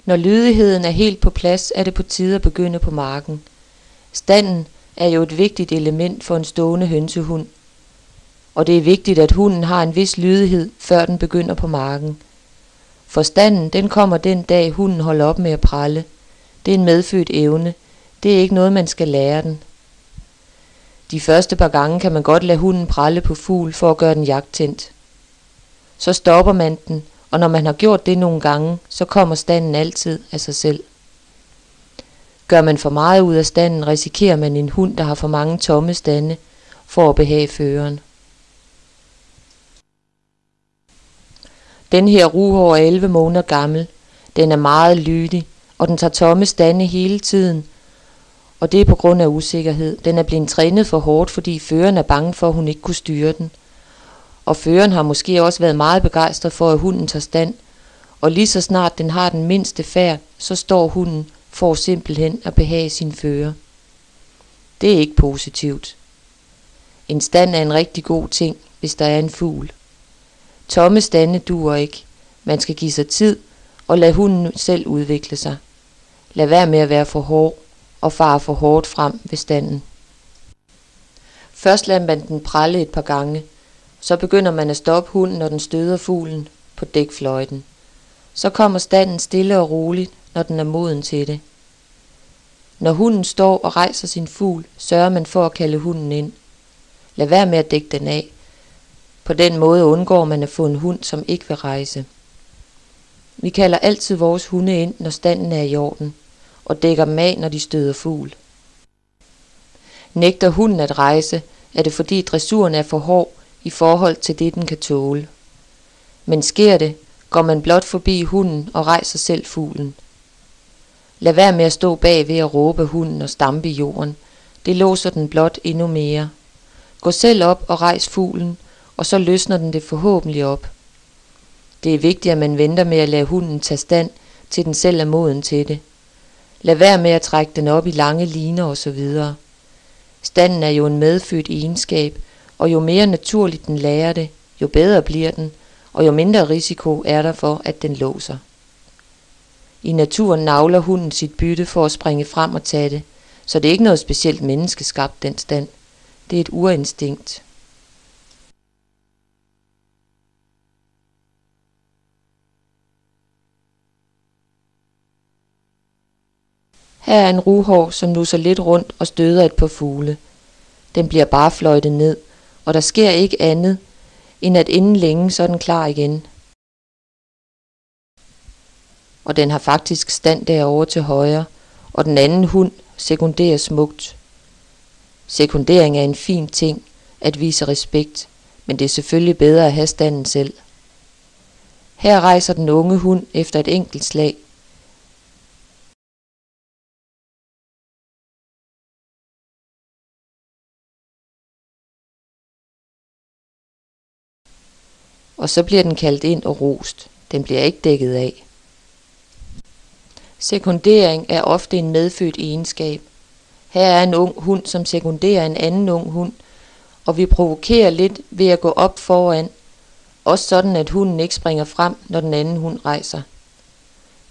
Når lydigheden er helt på plads, er det på tide at begynde på marken. Standen er jo et vigtigt element for en stående hønsehund, og det er vigtigt, at hunden har en vis lydighed, før den begynder på marken. Forstanden, den kommer den dag, hunden holder op med at pralle. Det er en medfødt evne. Det er ikke noget, man skal lære den. De første par gange kan man godt lade hunden pralle på fugl for at gøre den jagttændt. Så stopper man den, og når man har gjort det nogle gange, så kommer standen altid af sig selv. Gør man for meget ud af standen, risikerer man en hund, der har for mange tomme stande, for at behage føreren. Den her ruhår er 11 måneder gammel. Den er meget lydig, og den tager tomme stande hele tiden. Og det er på grund af usikkerhed. Den er blevet trænet for hårdt, fordi føreren er bange for, at hun ikke kunne styre den. Og føreren har måske også været meget begejstret for, at hunden tager stand. Og lige så snart den har den mindste færd, så står hunden for simpelthen at behage sin fører. Det er ikke positivt. En stand er en rigtig god ting, hvis der er en fugl. Tomme stande duer ikke. Man skal give sig tid og lade hunden selv udvikle sig. Lad være med at være for hård og fare for hårdt frem ved standen. Først lader man den pralle et par gange. Så begynder man at stoppe hunden, når den støder fuglen på dækfløjten. Så kommer standen stille og roligt, når den er moden til det. Når hunden står og rejser sin fugl, sørger man for at kalde hunden ind. Lad være med at dække den af. På den måde undgår man at få en hund, som ikke vil rejse. Vi kalder altid vores hunde ind, når standen er i orden, og dækker dem af, når de støder fugl. Nægter hunden at rejse, er det fordi dressuren er for hård i forhold til det, den kan tåle. Men sker det, går man blot forbi hunden og rejser selv fuglen. Lad være med at stå bag ved at råbe hunden og stampe i jorden. Det låser den blot endnu mere. Gå selv op og rejs fuglen, og så løsner den det forhåbentlig op. Det er vigtigt, at man venter med at lade hunden tage stand, til den selv er moden til det. Lad være med at trække den op i lange liner osv. Standen er jo en medfødt egenskab, og jo mere naturligt den lærer det, jo bedre bliver den, og jo mindre risiko er der for, at den låser. I naturen navler hunden sit bytte for at springe frem og tage det, så det er ikke noget specielt menneskeskabt, den stand. Det er et urinstinkt. Her er en ruhår, som nusser lidt rundt og støder et par fugle. Den bliver bare fløjtet ned, og der sker ikke andet, end at inden længe så er den klar igen. Og den har faktisk stand derovre til højre, og den anden hund sekunderer smukt. Sekundering er en fin ting, at vise respekt, men det er selvfølgelig bedre at have standen selv. Her rejser den unge hund efter et enkelt slag. Og så bliver den kaldt ind og rost. Den bliver ikke dækket af. Sekundering er ofte en medfødt egenskab. Her er en ung hund, som sekunderer en anden ung hund, og vi provokerer lidt ved at gå op foran, også sådan at hunden ikke springer frem, når den anden hund rejser.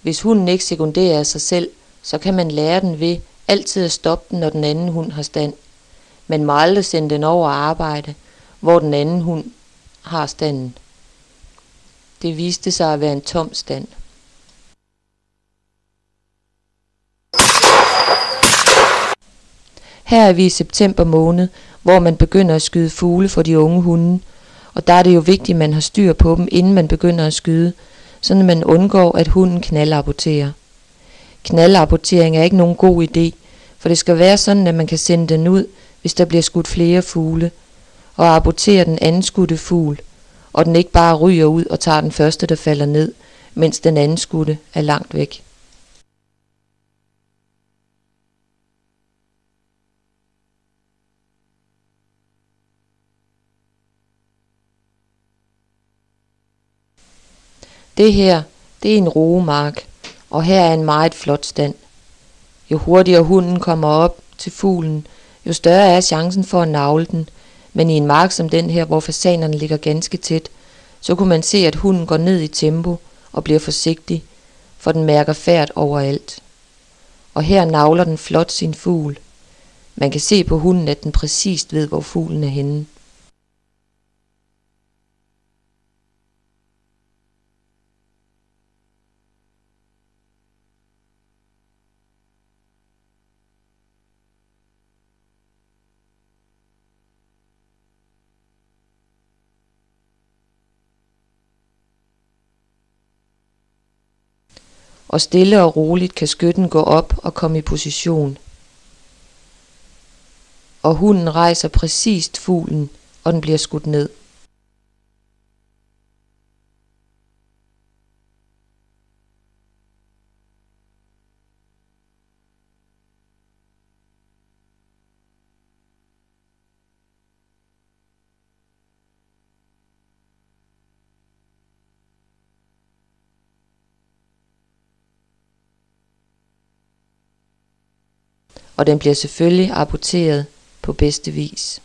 Hvis hunden ikke sekunderer sig selv, så kan man lære den ved altid at stoppe den, når den anden hund har stand. Man må aldrig sende den over arbejde, hvor den anden hund har standen. Det viste sig at være en tom stand. Her er vi i september måned, hvor man begynder at skyde fugle for de unge hunde, og der er det jo vigtigt, at man har styr på dem, inden man begynder at skyde, så man undgår, at hunden knaldaborterer. Knaldabortering er ikke nogen god idé, for det skal være sådan, at man kan sende den ud, hvis der bliver skudt flere fugle, og abortere den anden skudte fugl, og den ikke bare ryger ud og tager den første, der falder ned, mens den anden skudte er langt væk. Det her, det er en roemark, og her er en meget flot stand. Jo hurtigere hunden kommer op til fuglen, jo større er chancen for at nagle den, men i en mark som den her, hvor fasanerne ligger ganske tæt, så kunne man se, at hunden går ned i tempo og bliver forsigtig, for den mærker færd overalt. Og her navler den flot sin fugl. Man kan se på hunden, at den præcist ved, hvor fuglen er henne. Og stille og roligt kan skytten gå op og komme i position. Og hunden rejser præcist fuglen, og den bliver skudt ned. Og den bliver selvfølgelig aborteret på bedste vis.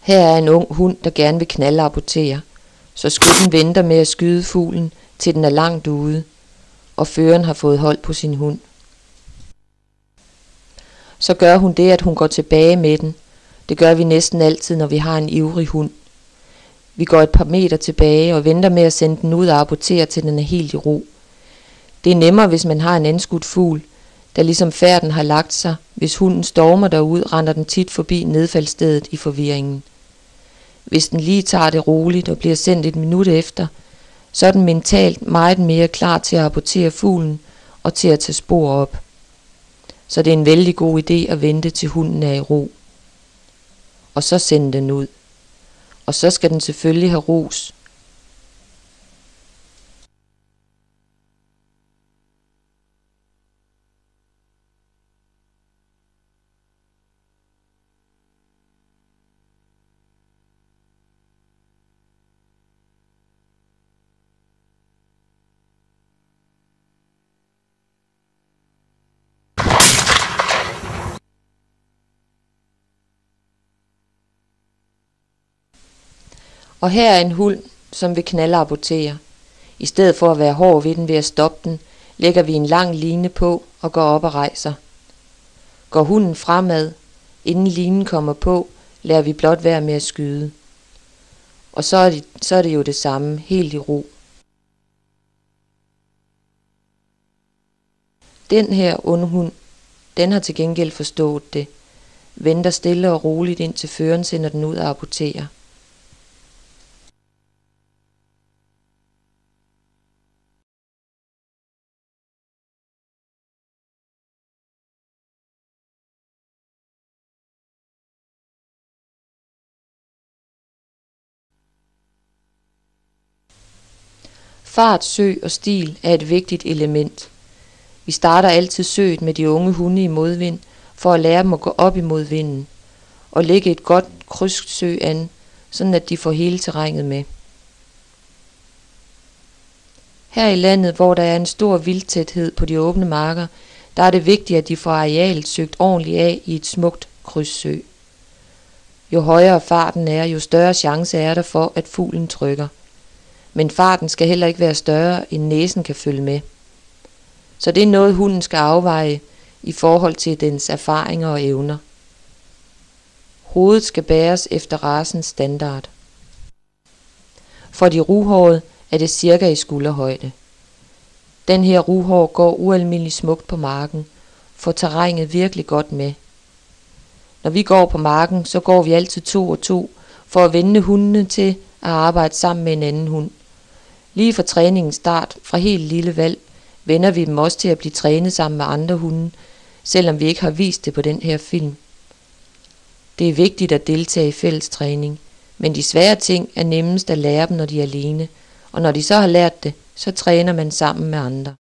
Her er en ung hund, der gerne vil knaldabortere, så skytten venter med at skyde fuglen, til den er langt ude, og føreren har fået hold på sin hund. Så gør hun det, at hun går tilbage med den. Det gør vi næsten altid, når vi har en ivrig hund. Vi går et par meter tilbage og venter med at sende den ud og abortere, til den er helt i ro. Det er nemmere, hvis man har en anskudt fugl, da ligesom færden har lagt sig. Hvis hunden stormer derud, render den tit forbi nedfaldsstedet i forvirringen. Hvis den lige tager det roligt og bliver sendt et minut efter, så er den mentalt meget mere klar til at abortere fuglen og til at tage spor op. Så det er en vældig god idé at vente til hunden er i ro. Og så sende den ud. Og så skal den selvfølgelig have ros. Og her er en hund, som vil knaldabortere. I stedet for at være hård ved den ved at stoppe den, lægger vi en lang line på og går op og rejser. Går hunden fremad, inden linen kommer på, lader vi blot være med at skyde. Og så er det jo det samme, helt i ro. Den her onde hund, den har til gengæld forstået det. Venter stille og roligt indtil føreren sender den ud og aborterer. Fart, søg og stil er et vigtigt element. Vi starter altid søget med de unge hunde i modvind, for at lære dem at gå op imod vinden, og lægge et godt krydssøg an, sådan at de får hele terrænet med. Her i landet, hvor der er en stor vildtæthed på de åbne marker, der er det vigtigt, at de får arealet søgt ordentligt af i et smukt krydssøg. Jo højere farten er, jo større chance er der for, at fuglen trykker. Men farten skal heller ikke være større, end næsen kan følge med. Så det er noget, hunden skal afveje i forhold til dens erfaringer og evner. Hovedet skal bæres efter racens standard. For de ruhårede er det cirka i skulderhøjde. Den her ruhår går ualmindeligt smukt på marken, får terrænet virkelig godt med. Når vi går på marken, så går vi altid 2 og 2, for at vende hundene til at arbejde sammen med en anden hund. Lige fra træningens start, fra helt lille valg, vender vi dem også til at blive trænet sammen med andre hunde, selvom vi ikke har vist det på den her film. Det er vigtigt at deltage i fælles træning, men de svære ting er nemmest at lære dem, når de er alene, og når de så har lært det, så træner man sammen med andre.